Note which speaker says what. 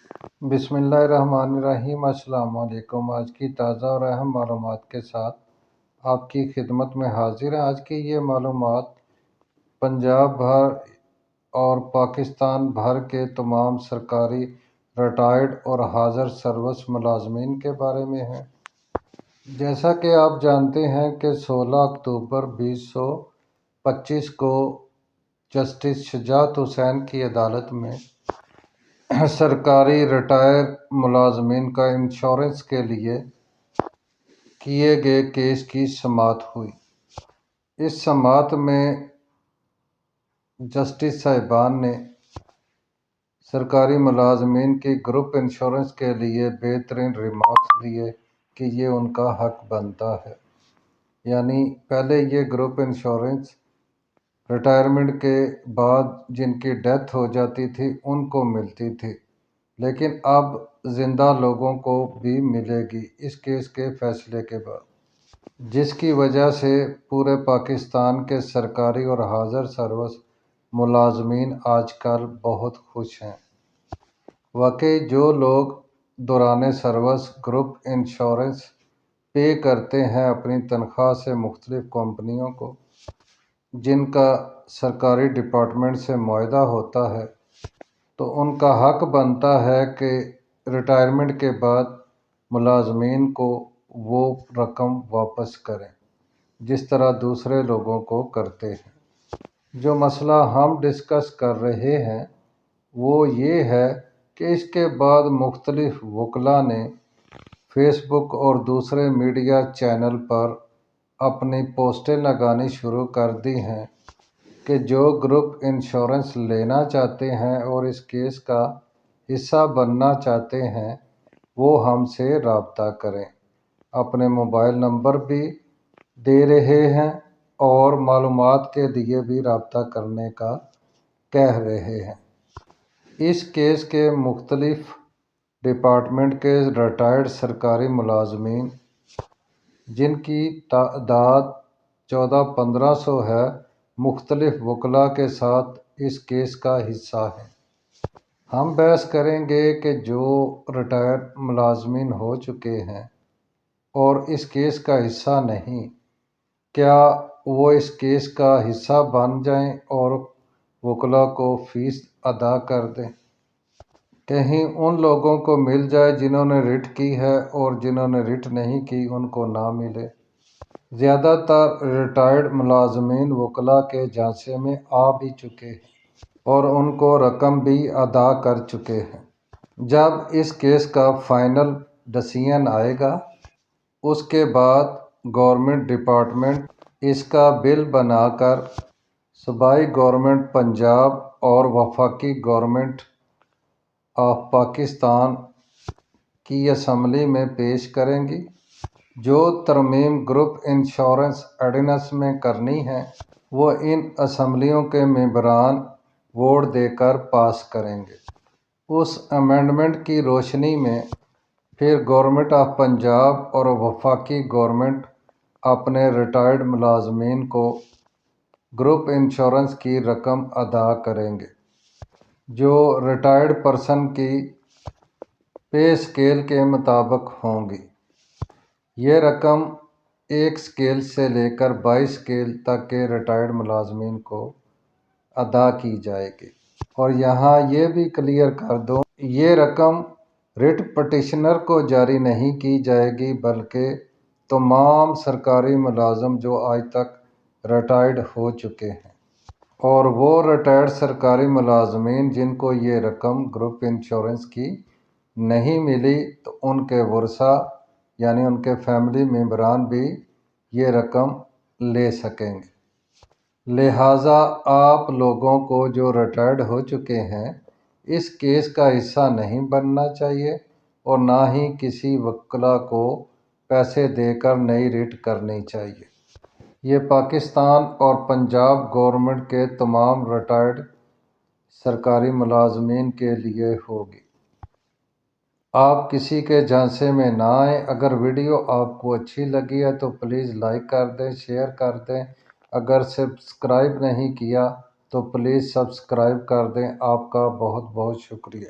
Speaker 1: بسم اللہ الرحمن الرحیم۔ السلام علیکم۔ آج کی تازہ اور اہم معلومات کے ساتھ آپ کی خدمت میں حاضر ہیں۔ آج کی یہ معلومات پنجاب بھر اور پاکستان بھر کے تمام سرکاری ریٹائرڈ اور حاضر سروس ملازمین کے بارے میں ہیں۔ جیسا کہ آپ جانتے ہیں کہ 16 اکتوبر 2025 کو جسٹس شجاعت حسین کی عدالت میں سرکاری ریٹائر ملازمین کا انشورنس کے لیے کیے گئے کیس کی سماعت ہوئی۔ اس سماعت میں جسٹس صاحبان نے سرکاری ملازمین کی گروپ انشورنس کے لیے بہترین ریمارکس دیے کہ یہ ان کا حق بنتا ہے۔ یعنی پہلے یہ گروپ انشورنس ریٹائرمنٹ کے بعد جن کی ڈیتھ ہو جاتی تھی ان کو ملتی تھی، لیکن اب زندہ لوگوں کو بھی ملے گی اس کیس کے فیصلے کے بعد، جس کی وجہ سے پورے پاکستان کے سرکاری اور حاضر سروس ملازمین آج کل بہت خوش ہیں۔ واقعی جو لوگ دوران سروس گروپ انشورنس پے کرتے ہیں اپنی تنخواہ سے مختلف کمپنیوں کو، جن کا سرکاری ڈپارٹمنٹ سے معاہدہ ہوتا ہے، تو ان کا حق بنتا ہے کہ ریٹائرمنٹ کے بعد ملازمین کو وہ رقم واپس کریں جس طرح دوسرے لوگوں کو کرتے ہیں۔ جو مسئلہ ہم ڈسکس کر رہے ہیں وہ یہ ہے کہ اس کے بعد مختلف وکلاء نے فیس بک اور دوسرے میڈیا چینل پر اپنی پوسٹیں لگانی شروع کر دی ہیں کہ جو گروپ انشورنس لینا چاہتے ہیں اور اس کیس کا حصہ بننا چاہتے ہیں وہ ہم سے رابطہ کریں۔ اپنے موبائل نمبر بھی دے رہے ہیں اور معلومات کے لیے بھی رابطہ کرنے کا کہہ رہے ہیں۔ اس کیس کے مختلف ڈپارٹمنٹ کے ریٹائرڈ سرکاری ملازمین، جن کی تعداد 1400-1500 ہے، مختلف وکلاء کے ساتھ اس کیس کا حصہ ہیں۔ ہم بحث کریں گے کہ جو ریٹائر ملازمین ہو چکے ہیں اور اس کیس کا حصہ نہیں، کیا وہ اس کیس کا حصہ بن جائیں اور وکلاء کو فیس ادا کر دیں؟ کہیں ان لوگوں کو مل جائے جنہوں نے رٹ کی ہے اور جنہوں نے رٹ نہیں کی ان کو نہ ملے۔ زیادہ تر ریٹائرڈ ملازمین وکلاء کے جھانسے میں آ بھی چکے ہیں اور ان کو رقم بھی ادا کر چکے ہیں۔ جب اس کیس کا فائنل ڈسیژن آئے گا اس کے بعد گورنمنٹ ڈپارٹمنٹ اس کا بل بنا کر صوبائی گورنمنٹ پنجاب اور وفاقی گورنمنٹ آف پاکستان کی اسمبلی میں پیش کریں گی۔ جو ترمیم گروپ انشورنس آرڈیننس میں کرنی ہے وہ ان اسمبلیوں کے ممبران ووٹ دے کر پاس کریں گے۔ اس امینڈمنٹ کی روشنی میں پھر گورنمنٹ آف پنجاب اور وفاقی گورنمنٹ اپنے ریٹائرڈ ملازمین کو گروپ انشورنس کی رقم ادا کریں گے جو ریٹائرڈ پرسن کی پے اسکیل کے مطابق ہوں گی۔ یہ رقم 1 اسکیل سے لے کر 22 اسکیل تک کے ریٹائرڈ ملازمین کو ادا کی جائے گی۔ اور یہاں یہ بھی کلیئر کر دوں، یہ رقم رٹ پٹیشنر کو جاری نہیں کی جائے گی بلکہ تمام سرکاری ملازم جو آج تک ریٹائرڈ ہو چکے ہیں، اور وہ ریٹائرڈ سرکاری ملازمین جن کو یہ رقم گروپ انشورنس کی نہیں ملی تو ان کے ورثاء یعنی ان کے فیملی ممبران بھی یہ رقم لے سکیں گے۔ لہٰذا آپ لوگوں کو جو ریٹائرڈ ہو چکے ہیں اس کیس کا حصہ نہیں بننا چاہیے اور نہ ہی کسی وکلا کو پیسے دے کر نئی رٹ کرنی چاہیے۔ یہ پاکستان اور پنجاب گورنمنٹ کے تمام ریٹائرڈ سرکاری ملازمین کے لیے ہوگی۔ آپ کسی کے جھانسے میں نہ آئیں۔ اگر ویڈیو آپ کو اچھی لگی ہے تو پلیز لائک کر دیں، شیئر کر دیں۔ اگر سبسکرائب نہیں کیا تو پلیز سبسکرائب کر دیں۔ آپ کا بہت بہت شکریہ۔